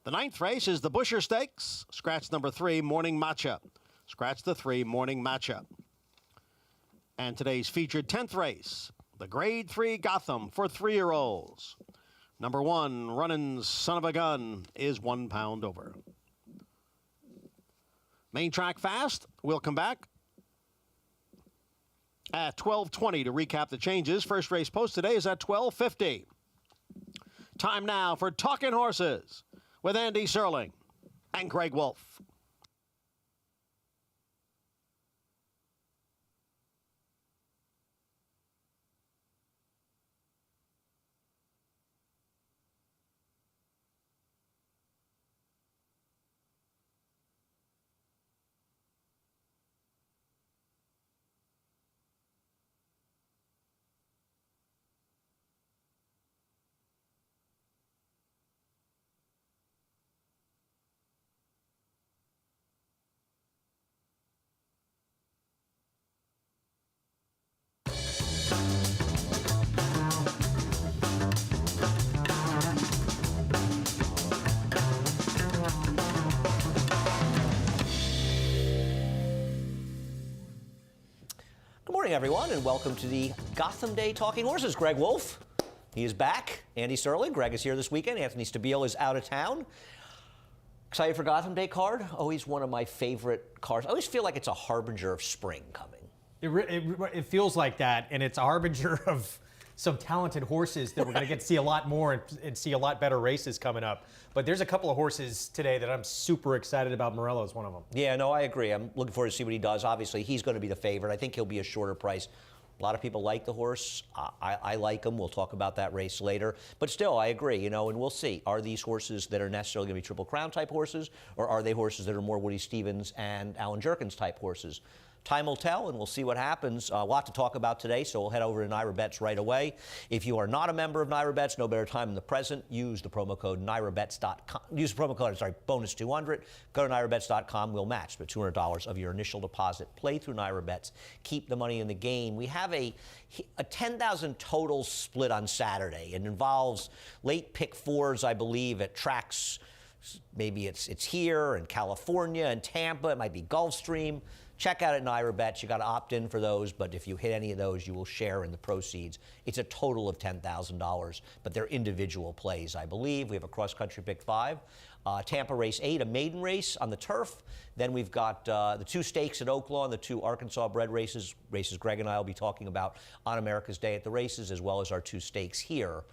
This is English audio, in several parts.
The 9th race is the Busher Stakes. Scratch number 3, Morning Matcha. Scratch the 3, Morning Matcha. And today's featured 10th race, the Grade 3 Gotham for 3-year-olds. Number 1, Runnin's Son of a Gun, is 1 pound over. Main track fast. We'll come back at 12:20 to recap the changes. First race post today is at 12:50. Time now for Talking Horses with Andy Serling and Greg Wolf. Good morning, everyone, and welcome to the Gotham Day Talking Horses. Greg Wolf, he is back. Andy Serling, Greg is here this weekend. Anthony Stabile is out of town. Excited for Gotham Day card? Always one of my favorite cards. I always feel like it's a harbinger of spring coming. It feels like that, and it's a harbinger of some talented horses that we're going to get to see a lot more and see a lot better races coming up. But there's a couple of horses today that I'm super excited about. Morello is one of them. Yeah, no, I agree. I'm looking forward to see what he does. Obviously, he's going to be the favorite. I think he'll be a shorter price. A lot of people like the horse. I like him. We'll talk about that race later. But still, I agree, and we'll see. Are these horses that are necessarily going to be Triple Crown type horses, or are they horses that are more Woody Stevens and Alan Jerkins type horses? Time will tell, and we'll see what happens. A lot to talk about today, so we'll head over to Naira Bets right away. If you are not a member of Naira Bets, no better time than the present. Use the promo code NairaBets.com. Use the promo code, bonus 200. Go to NairaBets.com. We'll match the $200 of your initial deposit. Play through Naira Bets. Keep the money in the game. We have a 10,000 total split on Saturday. It involves late pick fours, I believe, at tracks. Maybe it's here in California and Tampa. It might be Gulfstream. Check out at Naira Bets. You got to opt in for those, but if you hit any of those, you will share in the proceeds. It's a total of $10,000, but they're individual plays, I believe. We have a cross-country pick 5, Tampa race 8, a maiden race on the turf. Then we've got the 2 stakes at Oaklawn, the 2 Arkansas bred races Greg and I will be talking about on America's Day at the Races, as well as our 2 stakes here.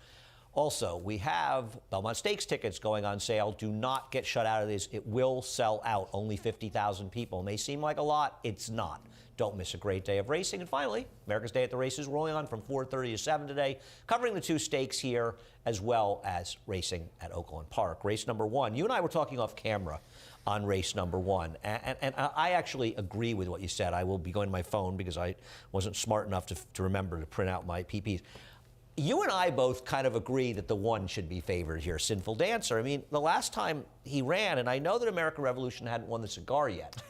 Also, we have Belmont Stakes tickets going on sale. Do not get shut out of this. It will sell out. Only 50,000 people. It may seem like a lot. It's not. Don't miss a great day of racing. And finally, America's Day at the Races rolling on from 4:30 to 7 today, covering the 2 stakes here, as well as racing at Oaklawn Park. Race number 1. You and I were talking off camera on race number 1. And I actually agree with what you said. I will be going to my phone because I wasn't smart enough to remember to print out my PPs. You and I both kind of agree that the 1 should be favored here, Sinful Dancer. I mean, the last time he ran, and I know that American Revolution hadn't won the cigar yet,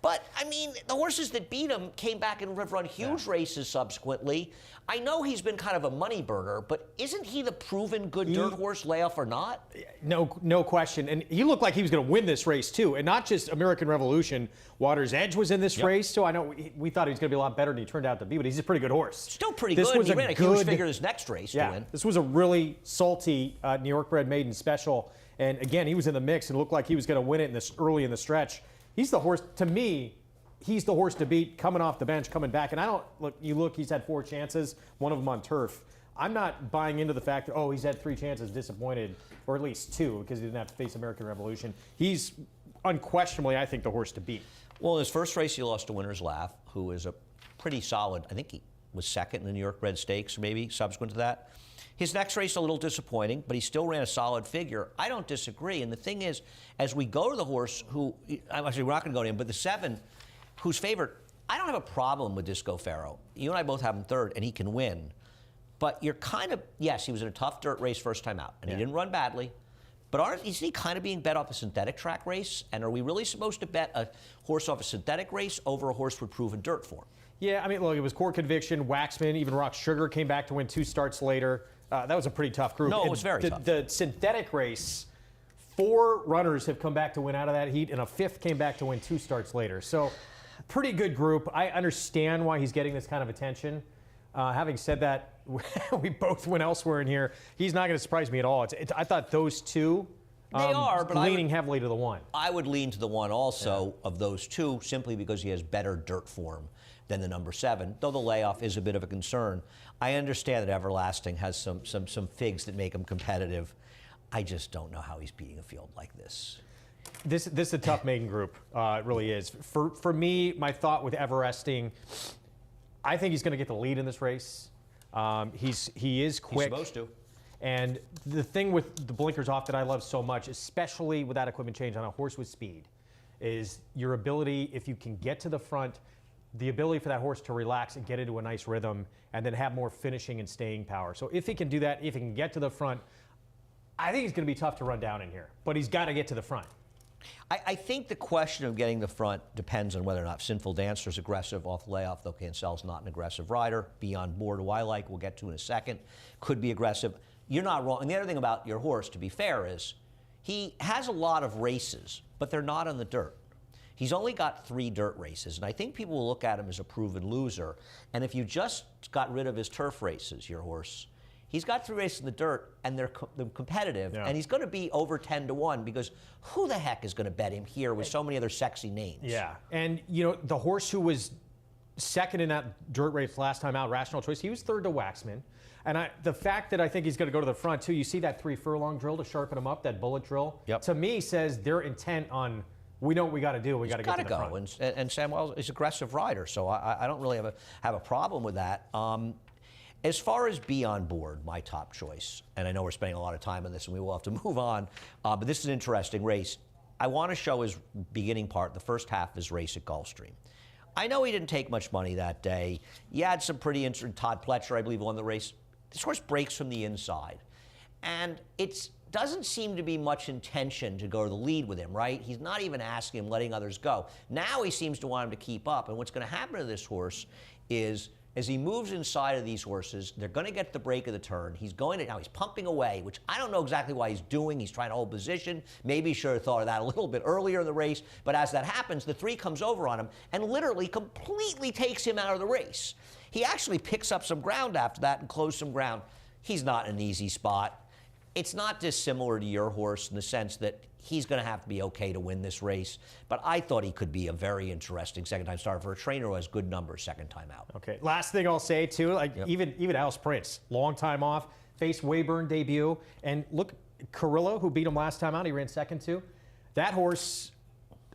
but, I mean, the horses that beat him came back and have run huge races subsequently. I know he's been kind of a money burner, but isn't he the proven good dirt horse, layoff or not? No question. And he looked like he was going to win this race, too. And not just American Revolution. Water's Edge was in this race, too. I know we thought he was going to be a lot better than he turned out to be, but he's a pretty good horse. Still pretty good. He ran a huge figure this next race to win. This was a really salty New York bred maiden special. And, again, he was in the mix and looked like he was going to win it early in the stretch. He's the horse, to me, he's the horse to beat coming off the bench, coming back. And I don't, he's had 4 chances, one of them on turf. I'm not buying into the fact that, he's had 3 chances, disappointed, or at least 2, because he didn't have to face American Revolution. He's unquestionably, I think, the horse to beat. Well, in his first race, he lost to Winner's Laugh, who is a pretty solid, I think he was second in the New York bred stakes, maybe subsequent to that. His next race a little disappointing, but he still ran a solid figure. I don't disagree. And the thing is, as we go to the horse who, actually we're not going to go to him, but the 7, who's favored, I don't have a problem with Disco Pharaoh. You and I both have him 3rd, and he can win. But you're kind of, yes, he was in a tough dirt race first time out, and he didn't run badly. But isn't he kind of being bet off a synthetic track race? And are we really supposed to bet a horse off a synthetic race over a horse with proven dirt form? Yeah, I mean, look, it was Core Conviction, Waxman, even Rock Sugar came back to win 2 starts later. That was a pretty tough group. No, it was very tough. The synthetic race 4 runners have come back to win out of that heat, and a 5th came back to win 2 starts later. So, pretty good group. I understand why he's getting this kind of attention. Having said that, we both went elsewhere in here. He's not going to surprise me at all. I thought those two, they are, but leaning heavily to the 1. I would lean to the 1 also of those 2, simply because he has better dirt form than the number 7, though the layoff is a bit of a concern. I understand that Everlasting has some figs that make him competitive. I just don't know how he's beating a field like this. This is a tough maiden group. It really is. For me, my thought with Everesting, I think he's going to get the lead in this race. He is quick. He's supposed to. And the thing with the blinkers off that I love so much, especially with that equipment change on a horse with speed, is your ability, if you can get to the front, the ability for that horse to relax and get into a nice rhythm and then have more finishing and staying power. So if he can do that, if he can get to the front, I think he's going to be tough to run down in here, but he's got to get to the front. I think the question of getting the front depends on whether or not Sinful Dancer's aggressive off the layoff, though Cancel's not an aggressive rider. Beyond Board, who I like, we'll get to in a second, could be aggressive. You're not wrong. And the other thing about your horse, to be fair, is he has a lot of races, but they're not on the dirt. He's only got 3 dirt races, and I think people will look at him as a proven loser. And if you just got rid of his turf races, your horse, he's got 3 races in the dirt, and they're competitive, and he's going to be over 10-1 because who the heck is going to bet him here with so many other sexy names? Yeah, and the horse who was second in that dirt race last time out, Rational Choice, he was 3rd to Waxman. And the fact that I think he's going to go to the front, too, you see that 3 furlong drill to sharpen him up, that bullet drill, to me says they're intent on, we know what we got to do. We got to get to the front. And Samuel is an aggressive rider, so I don't really have a problem with that. As far as Be On Board, my top choice, and I know we're spending a lot of time on this and we will have to move on, but this is an interesting race. I want to show his beginning part, the first half of his race at Gulfstream. I know he didn't take much money that day. He had some pretty interesting, Todd Pletcher, I believe, won the race. This horse breaks from the inside. And it doesn't seem to be much intention to go to the lead with him, right? He's not even asking him, letting others go. Now he seems to want him to keep up. And what's going to happen to this horse is, as he moves inside of these horses, they're going to get the break of the turn. Now he's pumping away, which I don't know exactly why he's doing. He's trying to hold position. Maybe he should have thought of that a little bit earlier in the race. But as that happens, the 3 comes over on him and literally completely takes him out of the race. He actually picks up some ground after that and closed some ground. He's not in an easy spot. It's not dissimilar to your horse in the sense that he's going to have to be okay to win this race. But I thought he could be a very interesting second-time starter for a trainer who has good numbers second time out. Okay. Last thing I'll say, too, even Alice Prince, long time off, faced Wayburn debut. And look, Carrillo, who beat him last time out, he ran second, too. That horse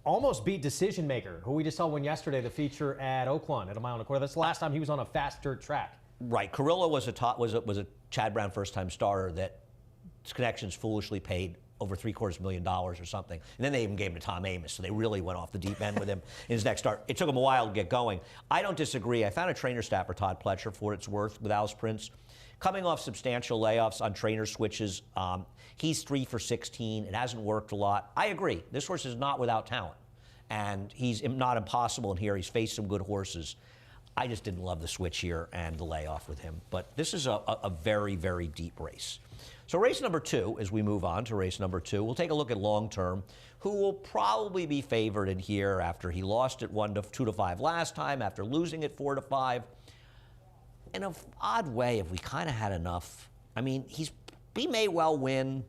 almost beat Decision Maker, who we just saw win yesterday, the feature at Oaklawn at 1.25 miles. That's the last time he was on a fast dirt track. Right. Carrillo was a Chad Brown first-time starter that Connections foolishly paid over $750,000 or something. And then they even gave him to Tom Amos, so they really went off the deep end with him in his next start. It took him a while to get going. I don't disagree. I found a trainer staff for Todd Pletcher, for what it's worth, with Alice Prince. Coming off substantial layoffs on trainer switches, he's 3 for 16. It hasn't worked a lot. I agree. This horse is not without talent. And he's not impossible in here. He's faced some good horses. I just didn't love the switch here and the layoff with him. But this is a very, very deep race. So race number 2, as we move on to race number 2, we'll take a look at Long Term, who will probably be favored in here after he lost at 2-5 last time, after losing at 4-5. In an odd way, if we kind of had enough, I mean, he may well win.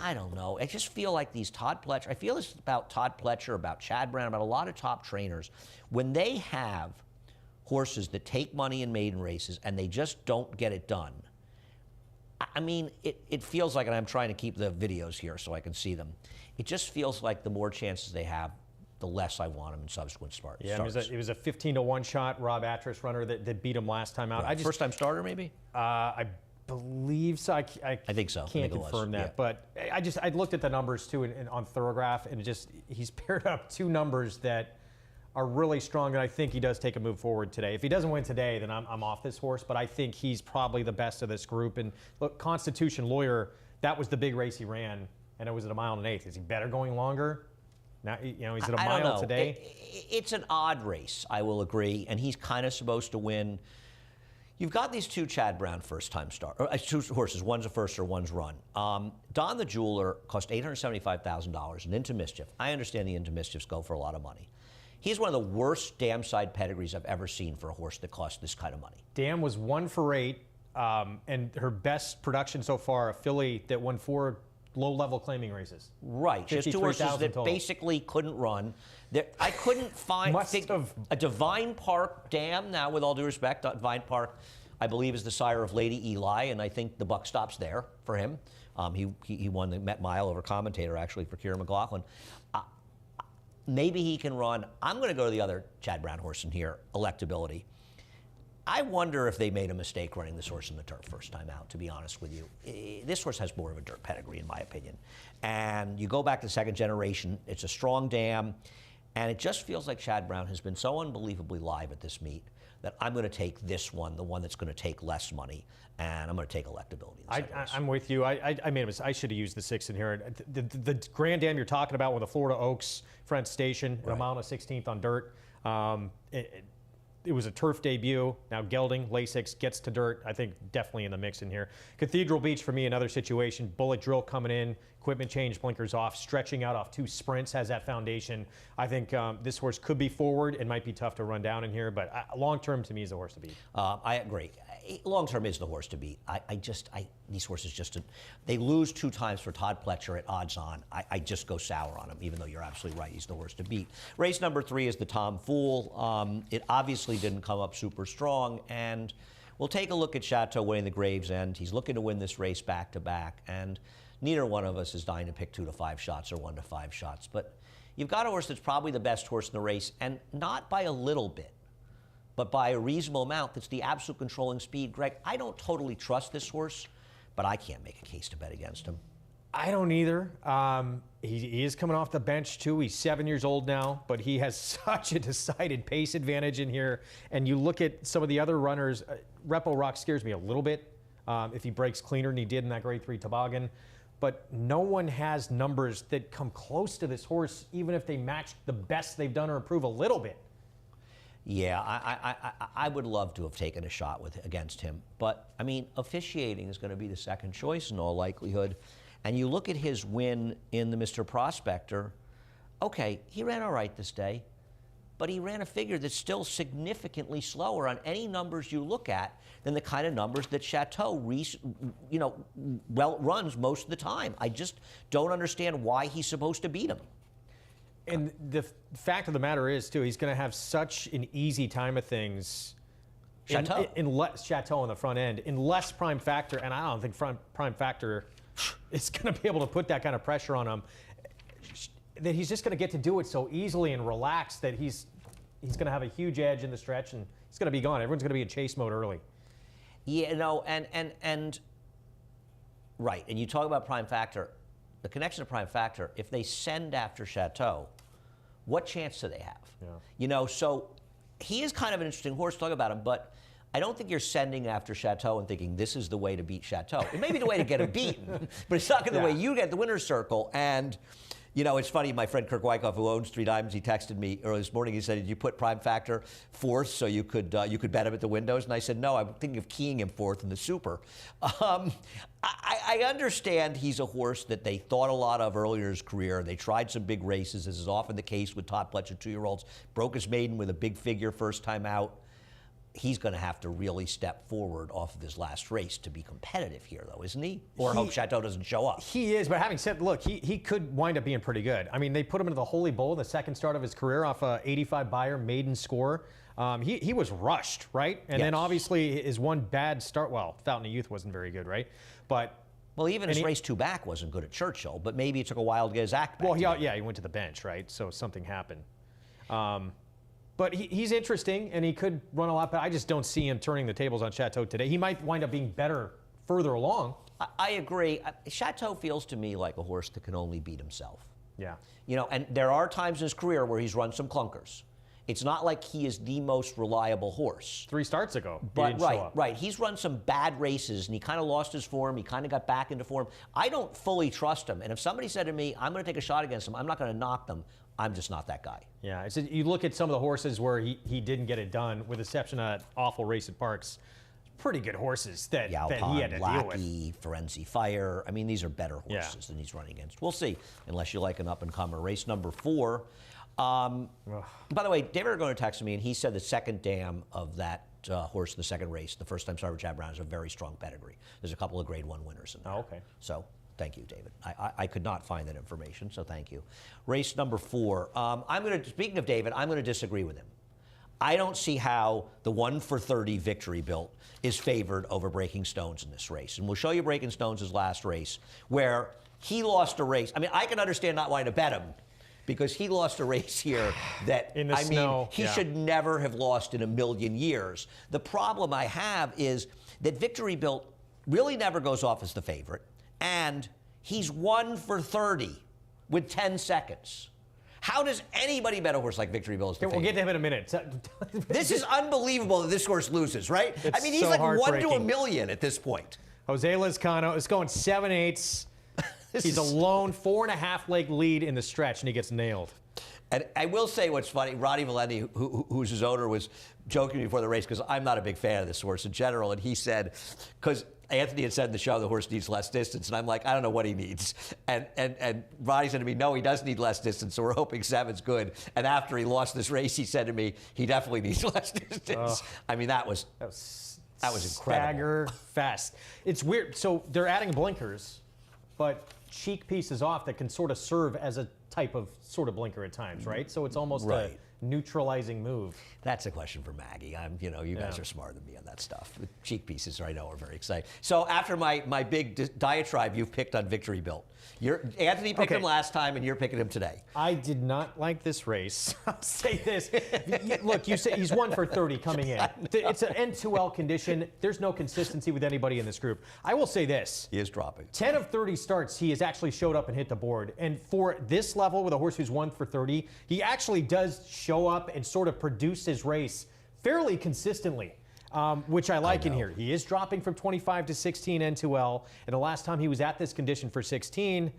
I don't know. I just feel like these Todd Pletcher, I feel this about Todd Pletcher, about Chad Brown, about a lot of top trainers. When they have horses that take money in maiden races and they just don't get it done, I mean, it feels like, and I'm trying to keep the videos here so I can see them, it just feels like the more chances they have, the less I want them in subsequent starts. Yeah, it was a 15-1 shot, Rob Atras runner that beat him last time out. Right. First-time starter, maybe? I believe so. I think so. Can't confirm that, but I looked at the numbers too on Thorograph, and he's paired up 2 numbers that are really strong, and I think he does take a move forward today. If he doesn't win today, then I'm off this horse, but I think he's probably the best of this group. And look, Constitution Lawyer, that was the big race he ran, and it was at 1 1/8 miles. Is he better going longer? Now, he's at a mile today. It's an odd race, I will agree, and he's kind of supposed to win. You've got these two Chad Brown first-time stars, two horses. One's a firster, one's run. Don the Jeweler cost $875,000, and Into Mischief. I understand the Into Mischiefs go for a lot of money. He's one of the worst dam side pedigrees I've ever seen for a horse that costs this kind of money. Dam was 1 for 8, and her best production so far, a filly that won 4 low-level claiming races. Right, just two horses that total. basically couldn't run. I couldn't find a Divine Park dam. Now, with all due respect, Divine Park, I believe, is the sire of Lady Eli, and I think the buck stops there for him. He won the Met Mile over commentator, actually, for Kieran McLaughlin. Maybe he can run. I'm going to go to the other Chad Brown horse in here, Electability. I wonder if they made a mistake running this horse in the turf first time out, to be honest with you. This horse has more of a dirt pedigree, in my opinion. And you go back to the second generation, it's a strong dam, and it just feels like Chad Brown has been so unbelievably live at this meet that I'm going to take this one, the one that's going to take less money, and I'm going to take Electability. I'm with you. I made a mistake. I should have used the 6 in here. The Grand Dam you're talking about with the Florida Oaks French Station, right. A mile and a 16th on dirt. It was a turf debut. Now gelding, Lasix gets to dirt. I think definitely in the mix in here. Cathedral Beach for me, another situation. Bullet drill coming in, equipment change, blinkers off, stretching out off 2 sprints, has that foundation. I think this horse could be forward. It might be tough to run down in here, but long term to me is the horse to beat. I agree. Long term is the horse to beat. These horses they lose 2 times for Todd Pletcher at odds on. I just go sour on him, even though you're absolutely right. He's the horse to beat. Race number 3 is the Tom Fool. It obviously didn't come up super strong, and we'll take a look at Chateau winning the Gravesend. He's looking to win this race back to back, and neither one of us is dying to pick 2 to 5 shots or 1 to 5 shots. But you've got a horse that's probably the best horse in the race, and not by a little bit, but by a reasonable amount. That's the absolute controlling speed. Greg, I don't totally trust this horse, but I can't make a case to bet against him. I don't either. He is coming off the bench, too. He's 7 years old now, but he has such a decided pace advantage in here. And you look at some of the other runners, Repo Rock scares me a little bit if he breaks cleaner than he did in that Grade 3 toboggan. But no one has numbers that come close to this horse, even if they match the best they've done or improve a little bit. Yeah, I would love to have taken a shot against him. But, I mean, officiating is going to be the second choice in all likelihood. And you look at his win in the Mr. Prospector, okay, he ran all right this day, but he ran a figure that's still significantly slower on any numbers you look at than the kind of numbers that Chateau runs most of the time. I just don't understand why he's supposed to beat him. And the fact of the matter is, too, he's going to have such an easy time of things. Chateau. Chateau on the front end, in less Prime Factor, and I don't think Prime Factor is going to be able to put that kind of pressure on him, that he's just going to get to do it so easily and relaxed that he's going to have a huge edge in the stretch, and he's going to be gone. Everyone's going to be in chase mode early. Yeah, no, and right, and you talk about Prime Factor. The connection to Prime Factor, if they send after Chateau, what chance do they have? Yeah. So he is kind of an interesting horse to talk about him, but I don't think you're sending after Chateau and thinking this is the way to beat Chateau. It may be the way to get him beaten, but it's not the way you get the winner's circle. And, it's funny, my friend Kirk Wyckoff, who owns 3 Diamonds, he texted me early this morning. He said, did you put Prime Factor 4th so you could bet him at the windows? And I said, no, I'm thinking of keying him 4th in the Super. I understand he's a horse that they thought a lot of earlier in his career. They tried some big races, as is often the case with Todd Pletcher 2-year-olds. Broke his maiden with a big figure first time out. He's going to have to really step forward off of his last race to be competitive here, though, isn't he? Or hope Chateau doesn't show up. He is, but having said, look, he could wind up being pretty good. I mean, they put him into the Holy Bull, the second start of his career, off a 85 Beyer maiden score. He was rushed, right? And then obviously his one bad start, Fountain of Youth wasn't very good, right? But even his race 2 back wasn't good at Churchill, but maybe it took a while to get his act back. He went to the bench, right? So something happened. But he's interesting, and he could run a lot, but I just don't see him turning the tables on Chateau today. He might wind up being better further along. I agree. Chateau feels to me like a horse that can only beat himself. Yeah. And there are times in his career where he's run some clunkers. It's not like he is the most reliable horse. 3 starts ago, but right. He's run some bad races, and he kind of lost his form. He kind of got back into form. I don't fully trust him. And if somebody said to me, I'm going to take a shot against him, I'm not going to knock them. I'm just not that guy. Yeah, you look at some of the horses where he didn't get it done, with the exception of that awful race at Parks. pretty good horses that he had Yalpan, to deal with. Lackey, Ferenzi Fire. I mean, these are better horses Yeah. than he's running against. We'll see, unless you like an up-and-comer. Race number 4. By the way, David Argona texted me, and he said the second dam of that horse in the second race, the first time starter Chad Brown, is a very strong pedigree. There's a couple of Grade 1 winners in there. Oh, okay. So thank you, David. I could not find that information, so thank you. Race number 4. Speaking of David, I'm going to disagree with him. I don't see how the 1 for 30 Victory Built is favored over Breaking Stones in this race. And we'll show you Breaking Stones' last race, where he lost a race. I mean, I can understand not wanting to bet him, because he lost a race here that, in the snow, he should never have lost in a million years. The problem I have is that Victory Built really never goes off as the favorite, and he's 1 for 30 with 10 seconds. How does anybody bet a horse like Victory Built as the favorite? We'll get to him in a minute. This is unbelievable that this horse loses, right? I mean, he's so like 1 to a heartbreaking. million at this point. Jose Lezcano is going 7/8. He's a lone 4.5 leg lead in the stretch, and he gets nailed. And I will say what's funny, Roddy Valenti, who's his owner, was joking before the race, because I'm not a big fan of this horse in general, and he said, because Anthony had said in the show the horse needs less distance, and I'm like, I don't know what he needs. And Roddy said to me, no, he does need less distance, so we're hoping 7's good. And after he lost this race, he said to me, he definitely needs less distance. I mean, that was incredible. Stagger fest. It's weird. So they're adding blinkers, but cheek pieces off that can sort of serve as a type of sort of blinker at times, right? So it's almost a neutralizing move. That's a question for Maggie. You guys are smarter than me on that stuff. The cheek pieces, I know, are very exciting. So after my big diatribe you've picked on Victory Built, Anthony picked him last time, and you're picking him today. I did not like this race. I'll say this. Look, you say he's 1 for 30 coming in. It's an N2L condition. There's no consistency with anybody in this group. I will say this. He is dropping. 10 of 30 starts, he has actually showed up and hit the board. And for this level with a horse who's 1 for 30, he actually does show up and sort of produce his race fairly consistently. Which I like in here. He is dropping from 25 to 16 N2L, and the last time he was at this condition for 16,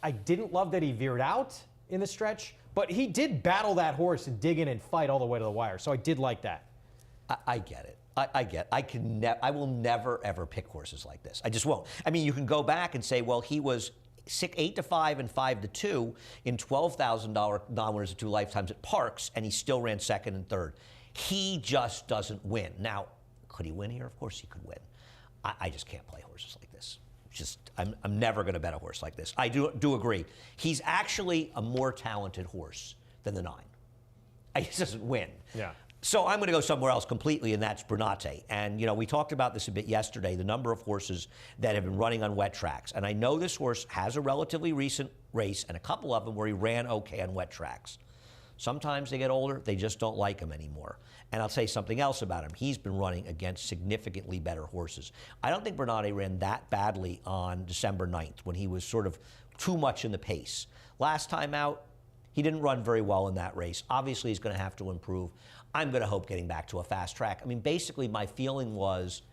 I didn't love that he veered out in the stretch, but he did battle that horse and dig in and fight all the way to the wire, so I did like that. I get it. I will never, ever pick horses like this. I just won't. I mean, you can go back and say, well, he was 8-5 and 5-2 in $12,000 non-winners of 2 lifetimes at Parks, and he still ran 2nd and 3rd. He just doesn't win. Now, could he win here? Of course he could win. I just can't play horses like this. I'm never going to bet a horse like this. I do agree. He's actually a more talented horse than the 9. He just doesn't win. Yeah. So I'm going to go somewhere else completely, and that's Bernate. And, we talked about this a bit yesterday, the number of horses that have been running on wet tracks. And I know this horse has a relatively recent race, and a couple of them where he ran okay on wet tracks. Sometimes they get older, they just don't like him anymore. And I'll say something else about him. He's been running against significantly better horses. I don't think Bernate ran that badly on December 9th when he was sort of too much in the pace. Last time out, he didn't run very well in that race. Obviously, he's going to have to improve. I'm going to hope getting back to a fast track. I mean, basically, my feeling was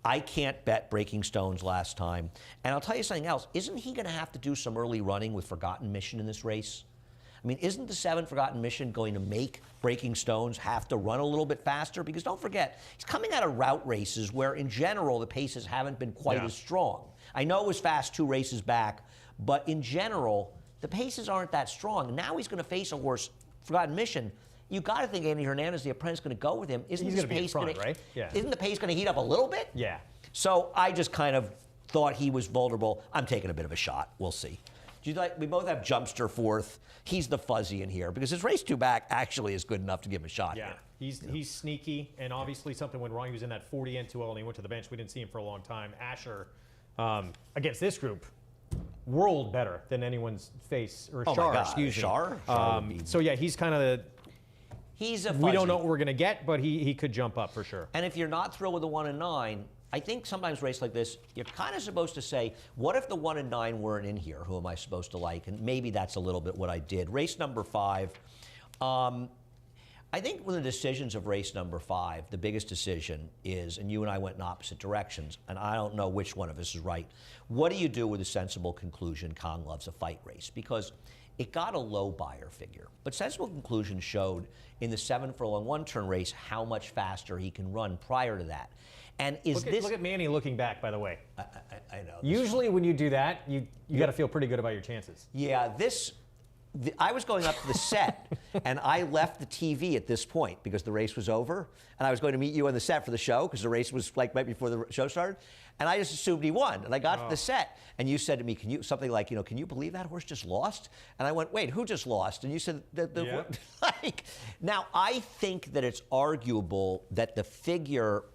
I can't bet Breaking Stones last time. And I'll tell you something else. Isn't he going to have to do some early running with Forgotten Mission in this race? I mean, isn't the 7 Forgotten Mission going to make Breaking Stones have to run a little bit faster? Because don't forget, he's coming out of route races where, in general, the paces haven't been quite as strong. I know it was fast 2 races back, but in general, the paces aren't that strong. Now he's going to face a horse, Forgotten Mission. You got to think Andy Hernandez, the apprentice, is going to go with him. Isn't He's this going to be in pace front, right? Yeah. Isn't the pace going to heat up a little bit? Yeah. So I just kind of thought he was vulnerable. I'm taking a bit of a shot. We'll see. We both have Jumpster 4th. He's the fuzzy in here because his race 2 back actually is good enough to give him a shot. Yeah, here. he's sneaky, and obviously something went wrong. He was in that 40 N2L, and he went to the bench. We didn't see him for a long time. Asher, against this group, world better than anyone's face, or Shar, excuse me. Shar? So yeah, he's kind of the. He's a fuzzy. We don't know what we're going to get, but he could jump up for sure. And if you're not thrilled with the 1 and 9, I think sometimes race like this, you're kind of supposed to say, what if the 1 and 9 weren't in here? Who am I supposed to like? And maybe that's a little bit what I did. Race number 5. I think one of the decisions of race number 5, the biggest decision is, and you and I went in opposite directions, and I don't know which one of us is right. What do you do with a sensible conclusion, Kong loves a fight race? Because it got a low buyer figure. But sensible conclusion showed in the 7 furlong 1 turn race how much faster he can run prior to that. And look at Manny looking back, by the way. I know. Usually when you do that, you got to feel pretty good about your chances. Yeah, I was going up to the set, and I left the TV at this point because the race was over, and I was going to meet you on the set for the show because the race was like right before the show started, and I just assumed he won. And I got to the set, and you said to me, "Can you something like, can you believe that horse just lost?" And I went, "Wait, who just lost?" And you said, Now I think that it's arguable that the figure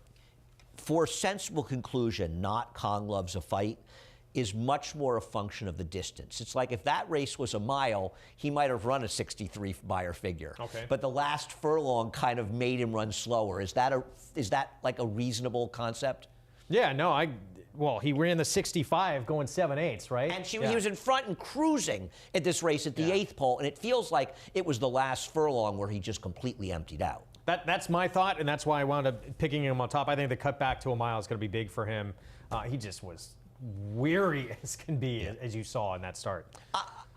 for sensible conclusion, not Kong loves a fight, is much more a function of the distance. It's like if that race was a mile, he might have run a 63 buyer figure. Okay. But the last furlong kind of made him run slower. Is that like a reasonable concept? Yeah, no, well, he ran the 65 going 7/8, right? And he was in front and cruising at this race at the 8th pole, and it feels like it was the last furlong where he just completely emptied out. That's my thought, and that's why I wound up picking him on top. I think the cut back to a mile is going to be big for him. He just was weary as can be, as you saw in that start.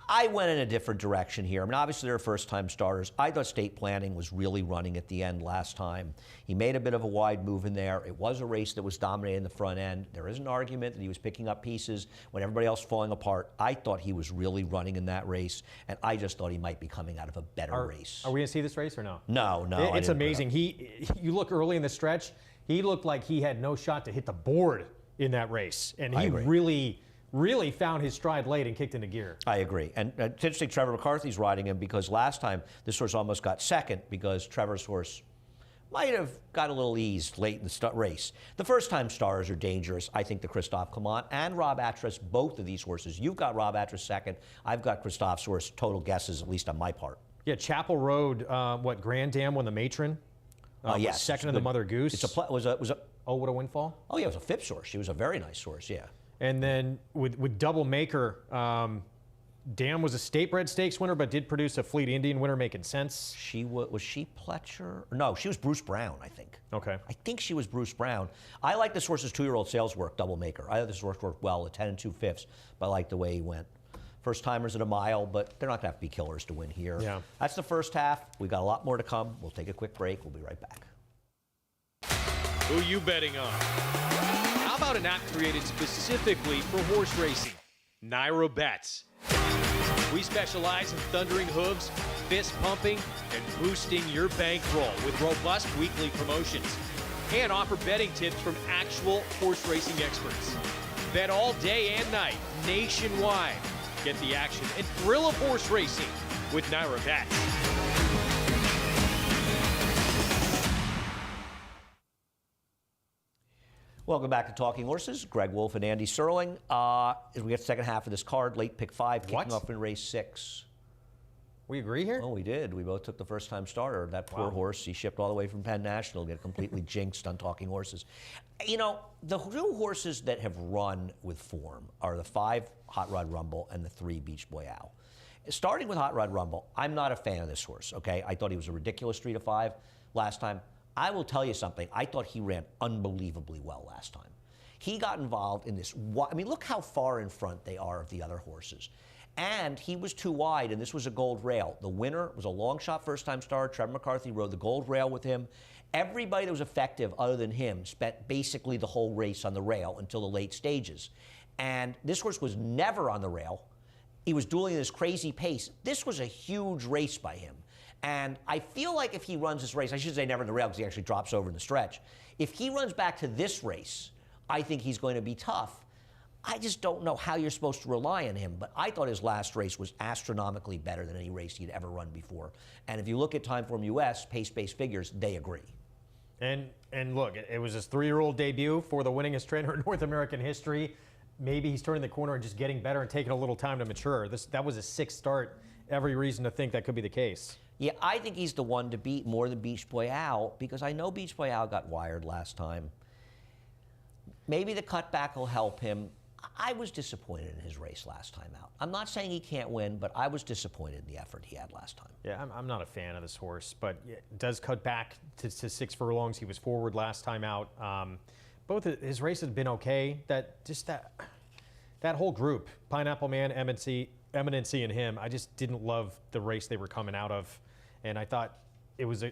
I went in a different direction here. I mean, obviously, they're first-time starters. I thought State Planning was really running at the end last time. He made a bit of a wide move in there. It was a race that was dominated in the front end. There is an argument that he was picking up pieces when everybody else was falling apart. I thought he was really running in that race, and I just thought he might be coming out of a better race. Are we going to see this race or no? No. It's amazing. You look early in the stretch, he looked like he had no shot to hit the board in that race, and he really found his stride late and kicked into gear. I agree. And it's interesting Trevor McCarthy's riding him because last time this horse almost got second because Trevor's horse might have got a little eased late in the race. The first-time stars are dangerous. I think the Christophe Clement and Rob Atras, both of these horses. You've got Rob Atras second. I've got Christophe's horse. Total guesses, at least on my part. Yeah, Chapel Road, Grand Dam won the Matron. Yes. Second in the Mother Goose. Was a Oh, what a windfall. Oh, yeah, it was a Phipps horse. She was a very nice horse, yeah. And then with Double Maker, Dam was a State Bred Stakes winner, but did produce a Fleet Indian winner, making sense. Was she Pletcher? No, she was Bruce Brown, I think. Okay. I think she was Bruce Brown. I like this horse's 2-year-old sales work, Double Maker. I thought this horse worked well at 10 2/5, but I like the way he went. First timers at a mile, but they're not going to have to be killers to win here. Yeah. That's the first half. We've got a lot more to come. We'll take a quick break. We'll be right back. Who you betting on? How about an app created specifically for horse racing? Naira Bets. We specialize in thundering hooves, fist pumping, and boosting your bankroll with robust weekly promotions. And offer betting tips from actual horse racing experts. Bet all day and night, nationwide. Get the action and thrill of horse racing with Naira Bets. Welcome back to Talking Horses. Greg Wolf and Andy Serling. As we get the second half of this card, late pick 5, kicking off in race 6. We agree here? Oh, we did. We both took the first-time starter. That poor horse, he shipped all the way from Penn National, get completely jinxed on Talking Horses. You know, the two horses that have run with form are the 5 Hot Rod Rumble and the 3 Beach Boy Owl. Starting with Hot Rod Rumble, I'm not a fan of this horse, okay? I thought he was a ridiculous 3 to 5 last time. I will tell you something. I thought he ran unbelievably well last time. He got involved in this. I mean, look how far in front they are of the other horses. And he was too wide, and this was a gold rail. The winner was a long shot first-time star. Trevor McCarthy rode the gold rail with him. Everybody that was effective other than him spent basically the whole race on the rail until the late stages. And this horse was never on the rail. He was dueling at this crazy pace. This was a huge race by him. And I feel like if he runs this race, I should say never in the rail because he actually drops over in the stretch. If he runs back to this race, I think he's going to be tough. I just don't know how you're supposed to rely on him, but I thought his last race was astronomically better than any race he'd ever run before. And if you look at Timeform US, pace-based figures, they agree. And look, it was his 3-year-old debut for the winningest trainer in North American history. Maybe he's turning the corner and just getting better and taking a little time to mature. That was his 6th start. Every reason to think that could be the case. Yeah, I think he's the one to beat more than Beach Boy Owl because I know Beach Boy Owl got wired last time. Maybe the cutback will help him. I was disappointed in his race last time out. I'm not saying he can't win, but I was disappointed in the effort he had last time. Yeah, I'm not a fan of this horse, but it does cut back to 6 furlongs. He was forward last time out. Both of his races have been okay. That whole group, Pineapple Man, Eminency, and him, I just didn't love the race they were coming out of, and I thought it was a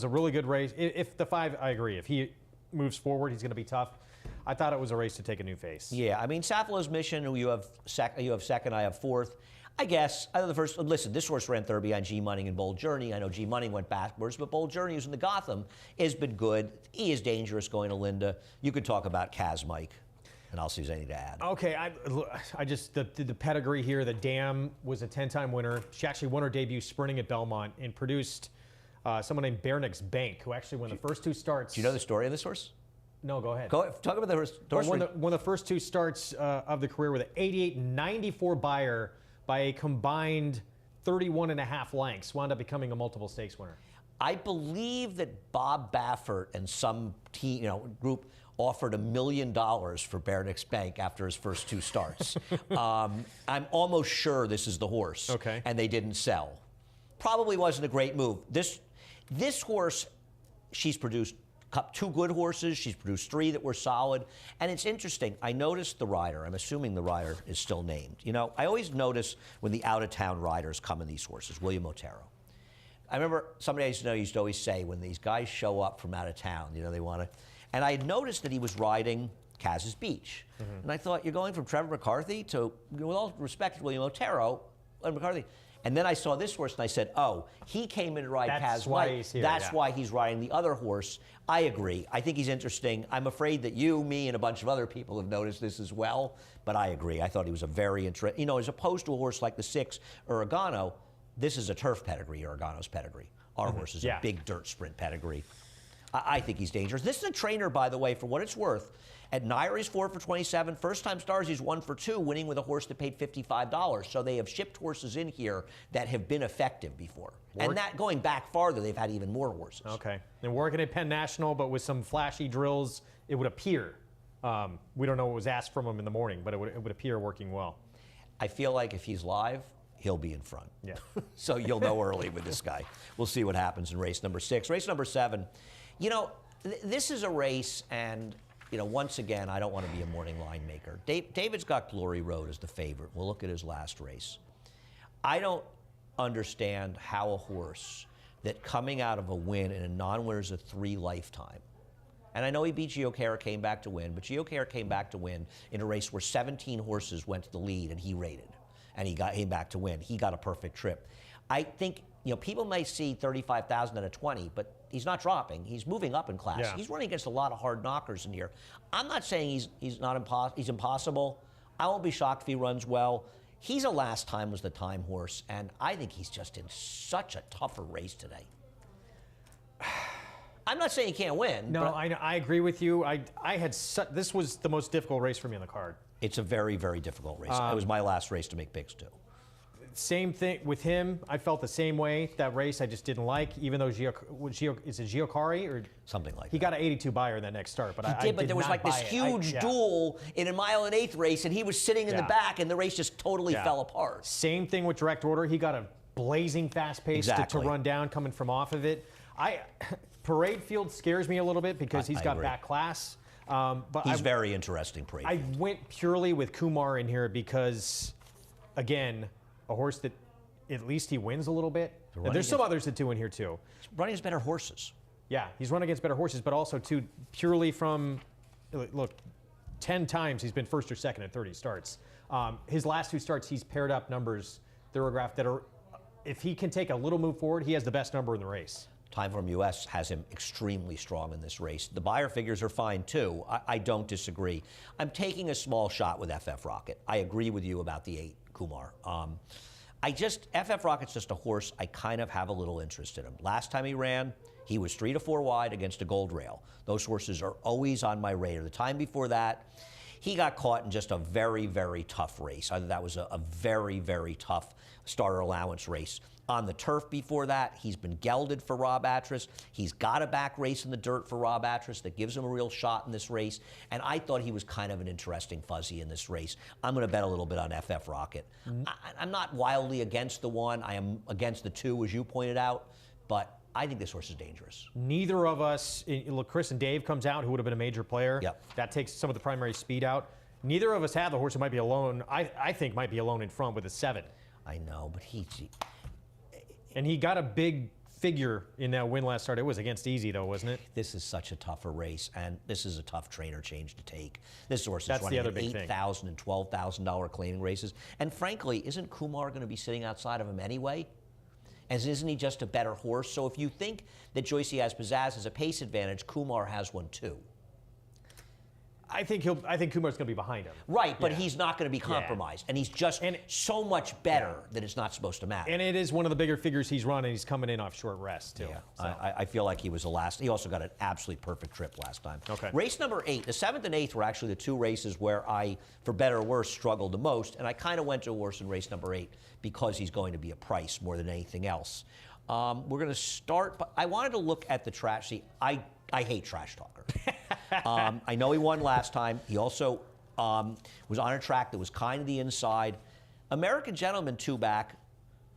really good race. If the 5, I agree. If he moves forward, he's going to be tough. I thought it was a race to take a new face. Yeah, I mean, Safalo's Mission, who you have second, I have fourth. I guess, I know the first, listen, this horse ran third behind G Money and Bold Journey. I know G Money went backwards, but Bold Journey, who's in the Gotham, has been good. He is dangerous going to Linda. You could talk about Kaz Mike, and I'll see if there's anything to add. Okay, I just, the pedigree here, the Dam was a 10-time winner. She actually won her debut sprinting at Belmont and produced someone named Bernick's Bank, who actually won the first 2 starts. Do you know the story of this horse? No, go ahead. Talk about the horse. Won the first 2 starts of the career with an 88.94 buyer by a combined 31.5 lengths. Wound up becoming a multiple stakes winner. I believe that Bob Baffert and some team, group offered $1 million for Bernick's Bank after his first 2 starts. I'm almost sure this is the horse. Okay. And they didn't sell. Probably wasn't a great move. This horse, she's produced 2 good horses. She's produced 3 that were solid. And it's interesting. I noticed the rider. I'm assuming the rider is still named. I always notice when the out-of-town riders come in these horses, William Otero. I remember somebody I used to know used to always say when these guys show up from out of town, they want to. And I had noticed that he was riding Kaz's Beach. And I thought, you're going from Trevor McCarthy to, with all respect to William Otero and McCarthy. And then I saw this horse and I said, oh, he came in to ride That's Kaz why Mike. he's here, That's yeah. why he's riding the other horse. I agree. I think he's interesting. I'm afraid that you, me, and a bunch of other people have noticed this as well. But I agree. I thought he was a very interesting, as opposed to a horse like the 6, Oregano, this is a turf pedigree, Oregano's pedigree. Our horse is a big dirt sprint pedigree. I think he's dangerous. This is a trainer, by the way, for what it's worth. At Naira, he's 4 for 27. First-time stars, he's 1 for 2, winning with a horse that paid $55. So they have shipped horses in here that have been effective before. And that going back farther, they've had even more horses. Okay. And working at Penn National, but with some flashy drills, it would appear. We don't know what was asked from him in the morning, but it would appear working well. I feel like if he's live, he'll be in front. Yeah. So you'll know early with this guy. We'll see what happens in race number 6. Race number 7, this is a race, and once again, I don't want to be a morning line maker. David's got Glory Road as the favorite. We'll look at his last race. I don't understand how a horse that coming out of a win in a non-winners of 3 lifetime, and I know he beat Gio Cara, came back to win, but Gio Cara came back to win in a race where 17 horses went to the lead and he rated, and he came back to win. He got a perfect trip. I think, people may see 35,000 out of 20, but he's not dropping. He's moving up in class. Yeah. He's running against a lot of hard knockers in here. I'm not saying he's impossible. I won't be shocked if he runs well. He's a last time was the time horse, and I think he's just in such a tougher race today. I'm not saying he can't win. No, I agree with you. This was the most difficult race for me on the card. It's a very, very difficult race. It was my last race to make picks, too. Same thing with him. I felt the same way. That race I just didn't like, even though is it Giocari or something like that. He got an 82 buyer in that next start, but he did. But there was like this huge duel in a 1 1/8 race, and he was sitting in the back, and the race just totally fell apart. Same thing with direct order. He got a blazing fast pace to run down coming from off of it. Parade Field scares me a little bit because he's got back class. But he's very interesting, Parade I Field. went purely with Kumar in here because, again, a horse that at least he wins a little bit. There's some others that do in here too. He's running against better horses. Yeah, he's run against better horses, but also too purely from, look, 10 times he's been first or second at 30 starts. His last 2 starts, he's paired up numbers, Thorograph, that are, if he can take a little move forward, he has the best number in the race. Timeform US has him extremely strong in this race. The buyer figures are fine too. I don't disagree. I'm taking a small shot with FF Rocket. I agree with you about the 8, Kumar. FF Rocket's just a horse I kind of have a little interest in him. Last time he ran, he was 3 to 4 wide against a gold rail. Those horses are always on my radar. The time before that, he got caught in just a very, very tough race. I thought that was a very, very tough starter allowance race. On the turf before that, he's been gelded for Rob Atras. He's got a back race in the dirt for Rob Atras that gives him a real shot in this race. And I thought he was kind of an interesting fuzzy in this race. I'm going to bet a little bit on FF Rocket. I'm not wildly against the one. I am against the two, as you pointed out. But I think this horse is dangerous. Neither of us, look, Chris and Dave comes out, who would have been a major player. Yep. That takes some of the primary speed out. Neither of us have the horse who might be alone. I think might be alone in front with a 7. I know, but And he got a big figure in that win last start. It was against Easy, though, wasn't it? This is such a tougher race, and this is a tough trainer change to take. This horse is That's the running other at big thing. $8,000 and $12,000 claiming races. And frankly, isn't Kumar going to be sitting outside of him anyway? As isn't he just a better horse? So if you think that Joyce has pizzazz as a pace advantage, Kumar has one too. I think Kumar's going to be behind him. Right, but Yeah. he's not going to be compromised. And he's just so much better that it's not supposed to matter. And it is one of the bigger figures he's run, and he's coming in off short rest, too. Yeah, So. I feel like he was the last. He also got an absolutely perfect trip last time. Okay. Race number 8, the 7th and 8th were actually the two races where I, for better or worse, struggled the most. And I kind of went to a horse in race number 8 because he's going to be a price more than anything else. We're going to start, but I wanted to look at the trash. See, I hate Trash Talker. I know he won last time. He also was on a track that was kind of the inside. American Gentleman 2-back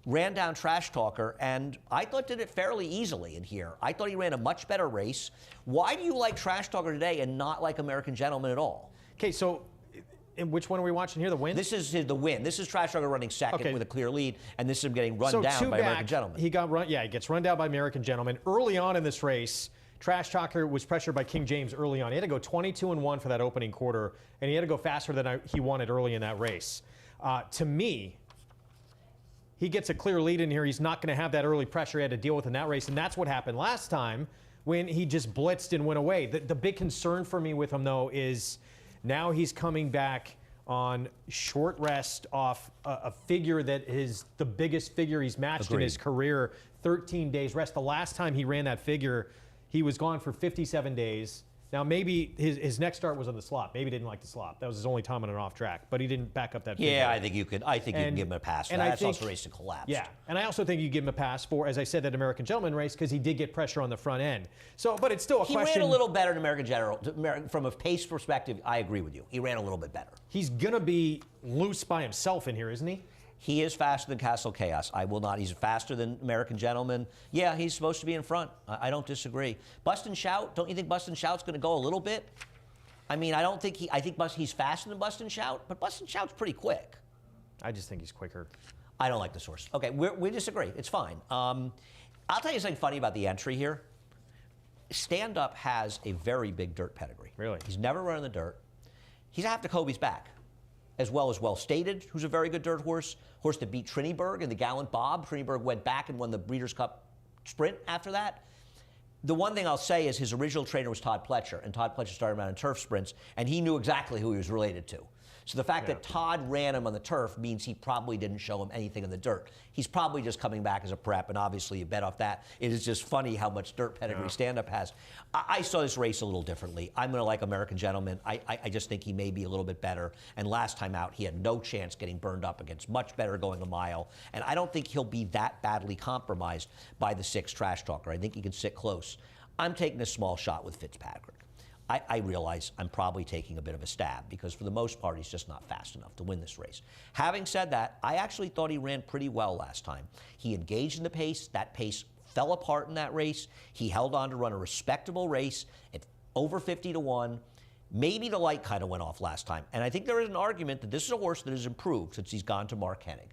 ran down Trash Talker, and I thought did it fairly easily in here. I thought he ran a much better race. Why do you like Trash Talker today and not like American Gentleman at all? Okay, so and which one are we watching here? The win? This is the win. This is Trash Talker running second with a clear lead, and this is him getting run down by American Gentleman. He gets run down by American Gentleman. Early on in this race, Trash Talker was pressured by King James early on. He had to go 22-1 for that opening quarter, and he had to go faster than he wanted early in that race. To me, he gets a clear lead in here. He's not going to have that early pressure he had to deal with in that race, and that's what happened last time when he just blitzed and went away. The big concern for me with him, though, is now he's coming back on short rest off a figure that is the biggest figure he's matched in his career, 13 days rest. The last time he ran that figure, he was gone for 57 days. Now, maybe his next start was on the slop. Maybe he didn't like the slop. That was his only time on an off track, but he didn't back up that figure. Yeah, I think you can give him a pass for that. That's also a race that collapsed. Yeah, and I also think you give him a pass for, as I said, that American Gentleman race because he did get pressure on the front end. So, but it's still a question. He ran a little better than American General. From a pace perspective, I agree with you. He ran a little bit better. He's going to be loose by himself in here, isn't he? He is faster than Castle Chaos. I will not. He's faster than American Gentleman. Yeah, he's supposed to be in front. I don't disagree. Bust and Shout, don't you think Bust and Shout's going to go a little bit? I mean, I think he's faster than Bust and Shout, but Bust and Shout's pretty quick. I just think he's quicker. I don't like this horse. Okay, we disagree. It's fine. I'll tell you something funny about the entry here. Stand Up has a very big dirt pedigree. Really? He's never run in the dirt. He's after Kobe's back, as well as Well Stated, who's a very good dirt horse that beat Triniberg in the Gallant Bob. Triniberg went back and won the Breeders' Cup Sprint after that. The one thing I'll say is his original trainer was Todd Pletcher, and Todd Pletcher started him out in turf sprints, and he knew exactly who he was related to. So the fact that Todd ran him on the turf means he probably didn't show him anything in the dirt. He's probably just coming back as a prep, and obviously you bet off that. It is just funny how much dirt pedigree Stand-Up has. I saw this race a little differently. I'm going to like American Gentleman. I just think he may be a little bit better. And last time out, he had no chance getting burned up against much better going a mile. And I don't think he'll be that badly compromised by the 6 Trash Talker. I think he can sit close. I'm taking a small shot with Fitzpatrick. I realize I'm probably taking a bit of a stab because for the most part, he's just not fast enough to win this race. Having said that, I actually thought he ran pretty well last time. He engaged in the pace. That pace fell apart in that race. He held on to run a respectable race at over 50-1. Maybe the light kind of went off last time. And I think there is an argument that this is a horse that has improved since he's gone to Mark Hennig.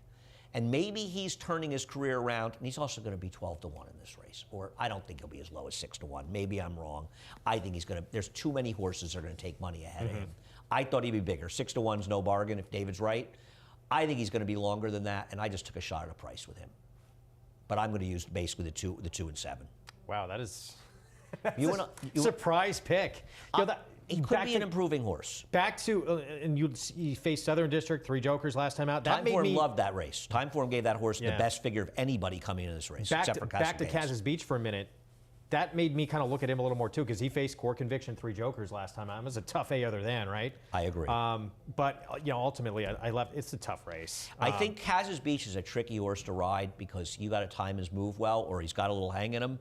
And maybe he's turning his career around, and he's also going to be 12-1 in this race. Or I don't think he'll be as low as 6-1. Maybe I'm wrong. I think he's going to. There's too many horses that are going to take money ahead of him. I thought he'd be bigger. 6-1's no bargain if David's right. I think he's going to be longer than that, and I just took a shot at a price with him. But I'm going to use basically the two and 7. Wow, that's You surprise pick. He could be an improving horse. Back to, and you faced Southern District, 3 jokers last time out. Time for him loved that race. Time for him gave that horse the best figure of anybody coming into this race, except for Castle Back to Kaz's Beach for a minute. that made me kind of look at him a little more too, because he faced core conviction 3 jokers last time. It was a tough A other than, right? I agree. But ultimately, I left. It's a tough race. I think Kaz's Beach is a tricky horse to ride because you got to time his move well, or he's got a little hang in him.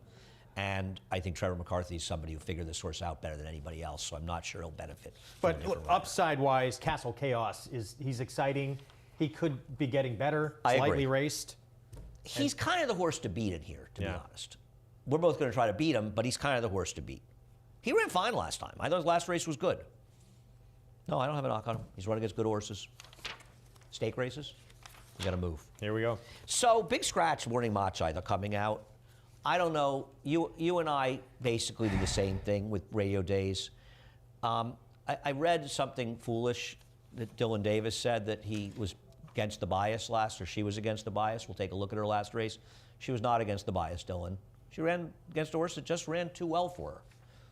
And I think Trevor McCarthy is somebody who figured this horse out better than anybody else, so I'm not sure he'll benefit. But look, upside-wise, Castle Chaos he's exciting. He could be getting better, slightly raced. He's kind of the horse to beat in here, to be honest. We're both going to try to beat him, but he's kind of the horse to beat. He ran fine last time. I thought his last race was good. No, I don't have a knock on him. He's running against good horses. Stake races, you got to move. Here we go. So, Big Scratch, Morning Matcha, they're coming out. I don't know. You and I basically do the same thing with Radio Days. I read something foolish that Dylan Davis said, that he was against the bias or she was against the bias. We'll take a look at her last race. She was not against the bias, Dylan. She ran against a horse that just ran too well for her.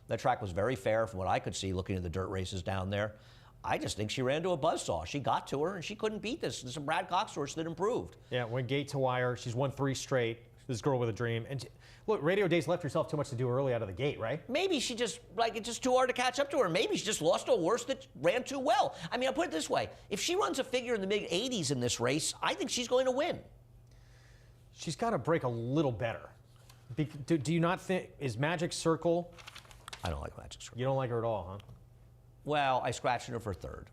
That track was very fair from what I could see looking at the dirt races down there. I just think she ran to a buzzsaw. She got to her, and she couldn't beat this. This is a Brad Cox horse that improved. Yeah, went gate to wire. She's won 3 straight. This girl with a dream. And look, Radio Days left herself too much to do early out of the gate, right? Maybe she just, it's just too hard to catch up to her. Maybe she just lost to a horse that ran too well. I mean, I'll put it this way. If she runs a figure in the mid-80s in this race, I think she's going to win. She's got to break a little better. Do you not think, is Magic Circle? I don't like Magic Circle. You don't like her at all, huh? Well, I scratched her for 3rd.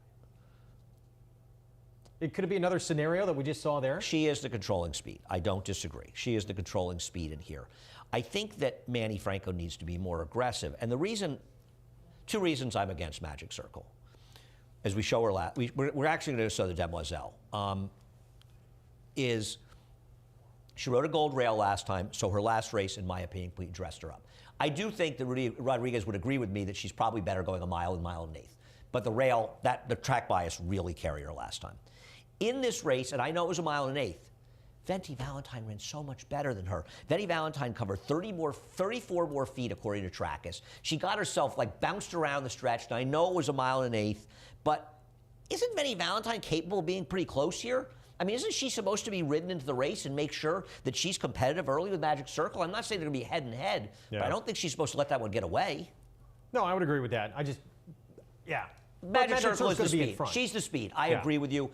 Could it be another scenario that we just saw there? She is the controlling speed. I don't disagree. She is the controlling speed in here. I think that Manny Franco needs to be more aggressive. And the reason, 2 reasons I'm against Magic Circle. As we show her we're actually going to show the Demoiselle. Is she rode a gold rail last time, so her last race, in my opinion, we dressed her up. I do think that Rudy Rodriguez would agree with me that she's probably better going a mile and 1.8. But the rail, the track bias really carried her last time. In this race, and I know it was a 1.8, Venti Valentine ran so much better than her. Venti Valentine covered 34 more feet according to Trackus. She got herself bounced around the stretch. And I know it was a 1.8, but isn't Venti Valentine capable of being pretty close here? I mean, isn't she supposed to be ridden into the race and make sure that she's competitive early with Magic Circle? I'm not saying they're going to be head and head, but I don't think she's supposed to let that one get away. No, I would agree with that. Magic Circle is the speed. She's the speed. I agree with you.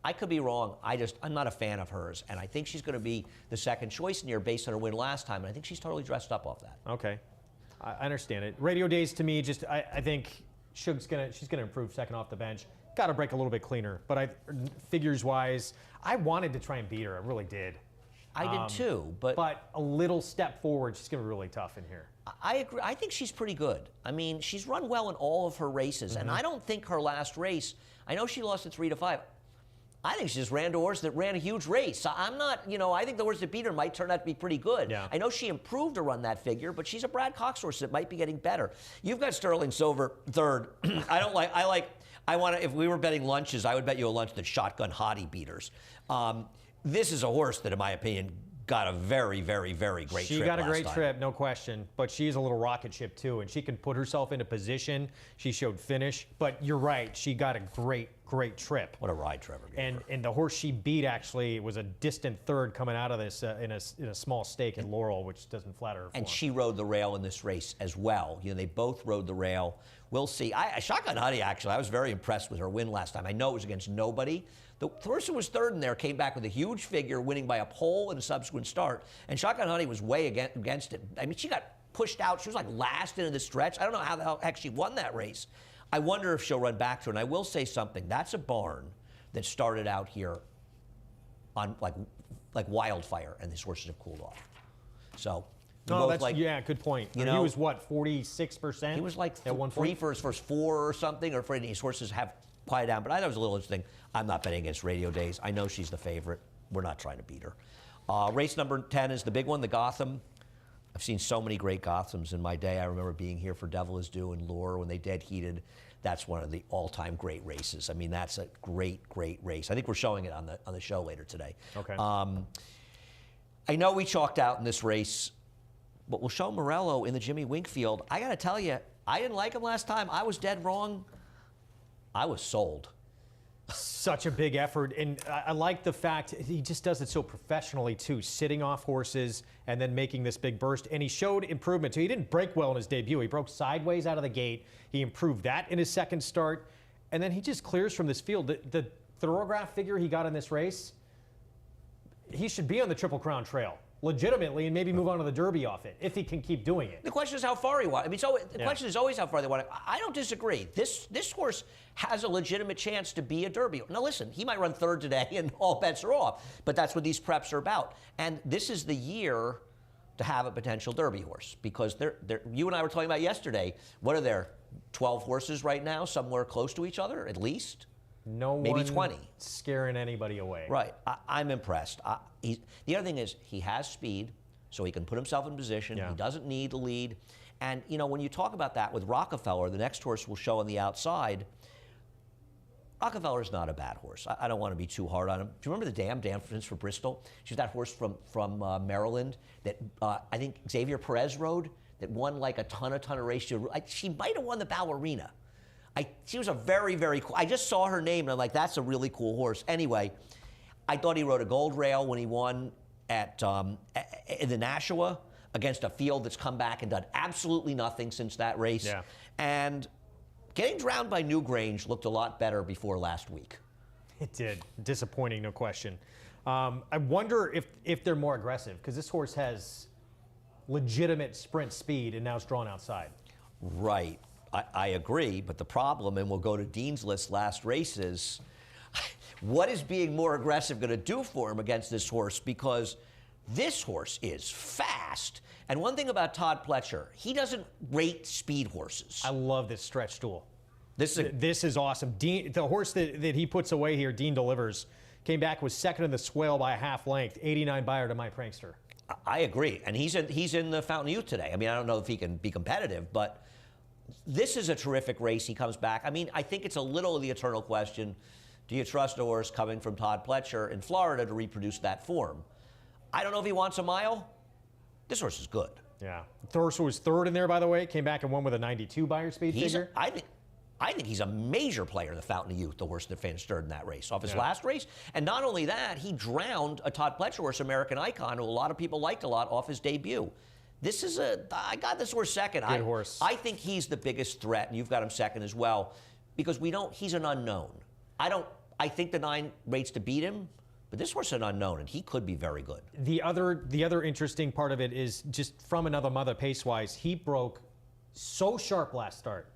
I could be wrong. I'm not a fan of hers, and I think she's going to be the second choice in here based on her win last time, and I think she's totally dressed up off that. Okay. I understand it. Radio Days, to me, I think she's going to improve second off the bench. Got to break a little bit cleaner, but figures-wise, I wanted to try and beat her. I really did. I did too, but a little step forward, she's going to be really tough in here. I agree. I think she's pretty good. I mean, she's run well in all of her races, and I don't think her last race, I know she lost at 3-5. I think she just ran to a horse that ran a huge race. I'm not, I think the horse that beat her might turn out to be pretty good. Yeah. I know she improved to run that figure, but she's a Brad Cox horse that might be getting better. You've got Sterling Silver 3rd. If we were betting lunches, I would bet you a lunch that Shotgun Hottie beaters. This is a horse that, in my opinion, got a very, very, very great trip. She got a great time. trip, no question. But she's a little rocket ship, too, and she can put herself into position. She showed finish. But you're right, she got a great trip. What a ride Trevor gave her. And the horse she beat, actually, was a distant 3rd coming out of this in a small stake at Laurel, which doesn't flatter her. And she rode the rail in this race as well. They both rode the rail. We'll see. Shotgun Hottie, actually, I was very impressed with her win last time. I know it was against nobody. The person who was 3rd in there came back with a huge figure, winning by a pole in a subsequent start. And Shotgun Hottie was way against it. I mean, she got pushed out. She was last into the stretch. I don't know how the heck she won that race. I wonder if she'll run back to her. And I will say something. That's a barn that started out here on like wildfire, and these horses have cooled off. So. No, good point. He was what, 46%? He was at one three point? for his first 4 or something, or for these horses have quieted down. But I thought it was a little interesting. I'm not betting against Radio Days. I know she's the favorite. We're not trying to beat her. Race number 10 is the big one, the Gotham. I've seen so many great Gothams in my day. I remember being here for Devil Is Due and Lure when they dead heated. That's one of the all-time great races. I mean, that's a great race. I think we're showing it on the show later today. Okay. I know we chalked out in this race, but we'll show Morello in the Jimmy Winkfield. I got to tell you, I didn't like him last time. I was dead wrong. I was sold. Such a big effort, and I like the fact he just does it so professionally too, sitting off horses and then making this big burst. And he showed improvement. So he didn't break well in his debut. He broke sideways out of the gate. He improved that in his second start, and then he just clears from this field. The thoroughgraph figure he got in this race, he should be on the Triple Crown Trail legitimately, and maybe move on to the Derby off it if he can keep doing it. The question is how far he wants. I mean, so the question is always how far they want it. I don't disagree. This horse has a legitimate chance to be a Derby. Now, listen, he might run third today, and all bets are off. But that's what these preps are about. And this is the year to have a potential Derby horse, because you and I were talking about yesterday. What are there? 12 horses right now, somewhere close to each other, at least. No maybe one 20. Scaring anybody away. Right. I'm impressed. The other thing is he has speed, so he can put himself in position. Yeah. He doesn't need the lead. And, you know, when you talk about that with Rockefeller, the next horse will show on the outside. Rockefeller's not a bad horse. I don't want to be too hard on him. Do you remember the Dam for Bristol? She's that horse from Maryland that I think Xavier Perez rode that won like a ton of races. She might have won the Ballerina. She was a very, very cool. I just saw her name, and I'm like, that's a really cool horse. Anyway, I thought he rode a gold rail when he won in the Nashua against a field that's come back and done absolutely nothing since that race. Yeah. And getting drowned by Newgrange looked a lot better before last week. It did. Disappointing, no question. I wonder if they're more aggressive, because this horse has legitimate sprint speed, and now it's drawn outside. Right. I agree, but the problem, and we'll go to Dean's list last races, what is being more aggressive going to do for him against this horse? Because this horse is fast. And one thing about Todd Pletcher, he doesn't rate speed horses. I love this stretch stool. This is awesome. Dean, the horse that he puts away here, Dean Delivers, came back, was second in the swale by a half length, 89 Beyer to My Prankster. I agree, and he's in the Fountain of Youth today. I mean, I don't know if he can be competitive, but this is a terrific race. He comes back. I mean, I think it's a little of the eternal question. Do you trust a horse coming from Todd Pletcher in Florida to reproduce that form? I don't know if he wants a mile. This horse is good. Yeah. Thorso was third in there, by the way. Came back and won with a 92 Beyer speed figure. I think he's a major player in the Fountain of Youth, the horse that finished third in that race, off his last race. And not only that, he drowned a Todd Pletcher horse, American Icon, who a lot of people liked a lot off his debut. I got this horse second. Good horse. I think he's the biggest threat, and you've got him second as well, because he's an unknown. I think the 9 rates to beat him, but this horse is an unknown, and he could be very good. The other interesting part of it is just from another mother pace-wise, he broke so sharp last start,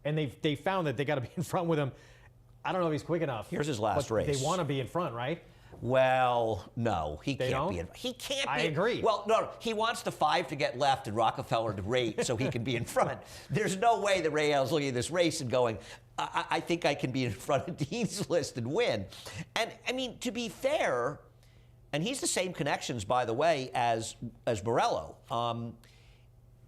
and they found that they got to be in front with him. I don't know if he's quick enough. Here's his last race. They want to be in front, right? Well, no, he They can't don't? be in. He can't be. I agree. Well, no, he wants the 5 to get left and Rockefeller to rate so he can be in front. There's no way that Ray Al's looking at this race and going, I think I can be in front of Dean's list and win. And I mean, to be fair, and he's the same connections, by the way, as Morello.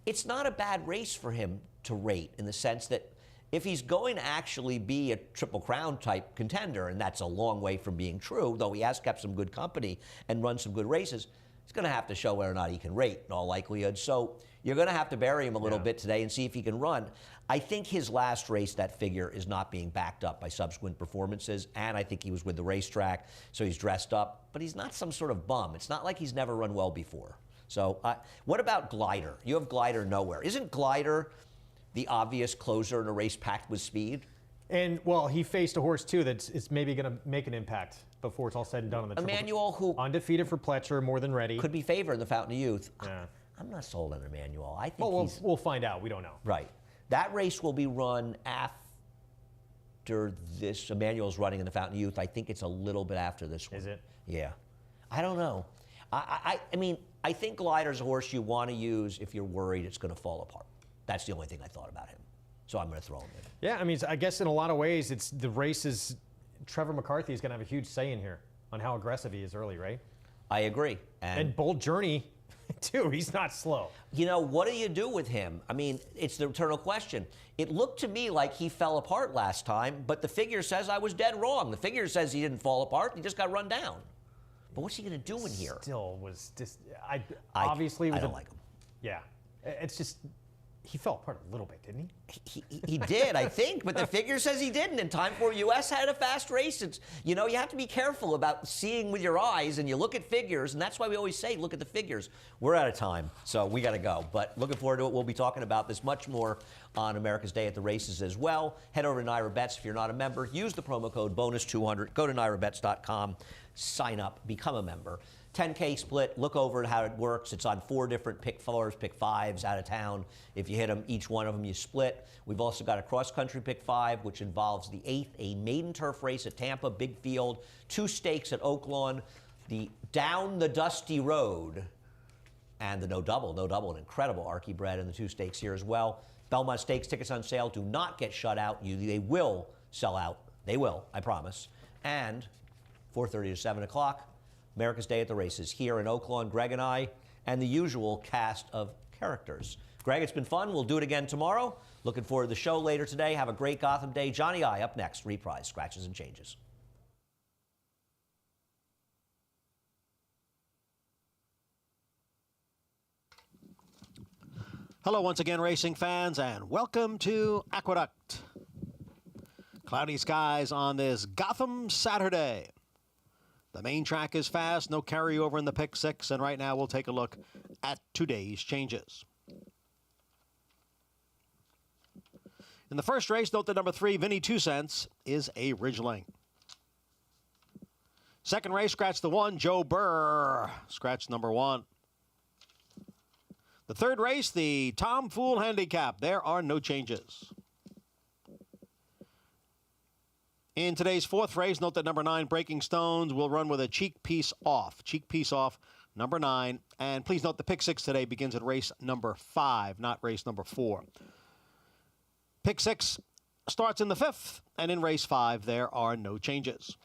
It's not a bad race for him to rate, in the sense that if he's going to actually be a Triple Crown type contender, and that's a long way from being true, though he has kept some good company and run some good races, he's going to have to show whether or not he can rate in all likelihood. So you're going to have to bury him a little bit today and see if he can run. I think his last race, that figure, is not being backed up by subsequent performances, and I think he was with the racetrack, so he's dressed up, but he's not some sort of bum. It's not like he's never run well before. So what about Glider? You have Glider nowhere. Isn't Glider the obvious closer in a race packed with speed? And, well, he faced a horse, too, that's maybe going to make an impact before it's all said and done on the Triple. Emmanuel, who undefeated for Pletcher, more than ready. could be favored in the Fountain of Youth. Yeah. I'm not sold on Emmanuel. I think Well, we'll find out. We don't know. right. That race will be run after this. Emmanuel's running in the Fountain of Youth. I think it's a little bit after this one. Is it? Yeah. I don't know. I mean, I think Glider's a horse you want to use if you're worried it's going to fall apart. That's the only thing I thought about him. So I'm going to throw him in. Yeah, I mean, I guess in a lot of ways, it's the race is. Trevor McCarthy is going to have a huge say in here on how aggressive he is early, right? I agree. And Bold Journey, too. He's not slow. You know, what do you do with him? I mean, it's the eternal question. It looked to me like he fell apart last time, but the figure says I was dead wrong. The figure says he didn't fall apart. He just got run down. But what's he going to do in here? Still was just. I Obviously, don't like him. Yeah, it's just. He fell apart a little bit, didn't he? He did, I think, but the figure says he didn't. And Time for US had a fast race. It's, you know, you have to be careful about seeing with your eyes, and you look at figures, and that's why we always say look at the figures. We're out of time, so we got to go. But looking forward to it. We'll be talking about this much more on America's Day at the Races as well. Head over to Naira Bets if you're not a member. Use the promo code bonus200. Go to nairabets.com, sign up, become a member. 10K split, look over at how it works. It's on 4 different pick 4s, pick 5s out of town. If you hit them, each one of them you split. We've also got a cross-country pick 5, which involves the 8th, a maiden turf race at Tampa, big field, 2 stakes at Oaklawn, the Down the Dusty Road, and the no double, an incredible Archie Bred in the 2 stakes here as well. Belmont Stakes tickets on sale. Do not get shut out. They will sell out. They will, I promise. And 4:30 to 7 o'clock, America's Day at the Races here in Oaklawn. Greg and I, and the usual cast of characters. Greg, it's been fun. We'll do it again tomorrow. Looking forward to the show later today. Have a great Gotham Day. Johnny I up next. Reprise, Scratches and Changes. Hello once again, racing fans, and welcome to Aqueduct. Cloudy skies on this Gotham Saturday. The main track is fast, no carryover in the pick 6, and right now we'll take a look at today's changes. In the first race, note that number 3, Vinny 2 Cents, is a Ridgeling. Second race, scratch the 1, Joe Burr, scratch number 1. The third race, the Tom Fool Handicap, there are no changes. In today's fourth race, note that number 9, Breaking Stones, will run with a cheek piece off. Cheek piece off, number 9. And please note the pick 6 today begins at race number 5, not race number 4. Pick 6 starts in the 5th, and in race 5, there are no changes.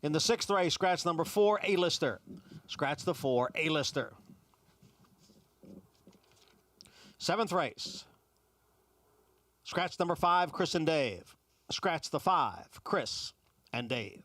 In the 6th race, scratch number 4, A-Lister. Scratch the 4, A-Lister. 7th race, scratch number 5, Chris and Dave. Scratch the 5, Chris and Dave.